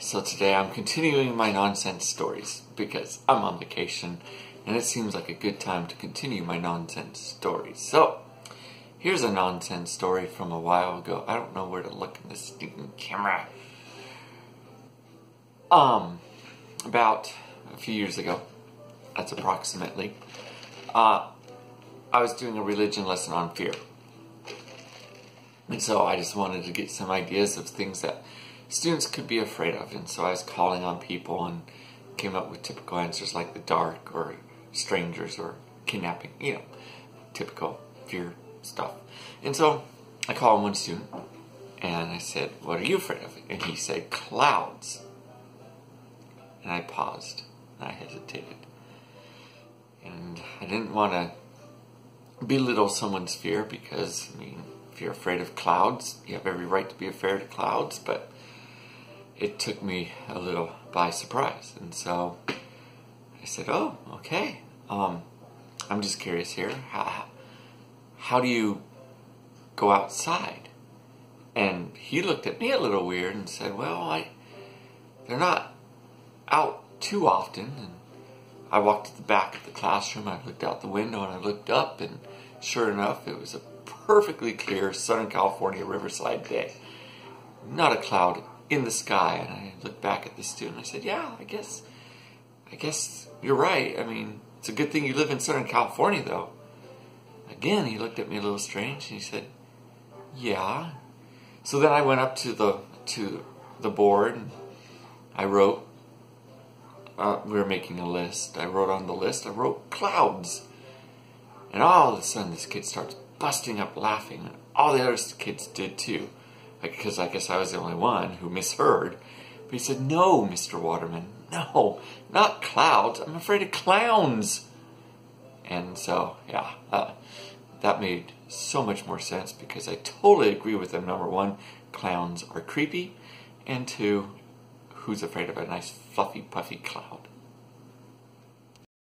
So today I'm continuing my nonsense stories because I'm on vacation and it seems like a good time to continue my nonsense stories. So, here's a nonsense story from a while ago. I don't know where to look in this stinking camera. About a few years ago, that's approximately, I was doing a religion lesson on fear. And so I just wanted to get some ideas of things that students could be afraid of. And so I was calling on people and came up with typical answers like the dark or strangers or kidnapping, typical fear stuff. And so I called one student and I said, "What are you afraid of?" And he said, "Clouds." And I paused and I hesitated. And I didn't want to belittle someone's fear because, if you're afraid of clouds, you have every right to be afraid of clouds, but it took me a little by surprise. And so I said, "Oh, okay. I'm just curious here. How do you go outside?" And he looked at me a little weird and said, "Well, they're not out too often." And I walked to the back of the classroom, I looked out the window and I looked up, and sure enough, it was a perfectly clear Southern California Riverside day. Not a cloud in the sky. And I looked back at the student and I said, "Yeah, I guess you're right. It's a good thing you live in Southern California, though." Again, he looked at me a little strange and he said, "Yeah." So then I went up to the board and I wrote, we were making a list. I wrote on the list, I wrote clouds. And all of a sudden this kid starts busting up laughing. And all the other kids did too. Because I guess I was the only one who misheard. But he said, "No, Mr. Waterman, no, not clouds. I'm afraid of clowns." And so, that made so much more sense because I totally agree with him. Number one, clowns are creepy. And two, who's afraid of a nice fluffy, puffy cloud?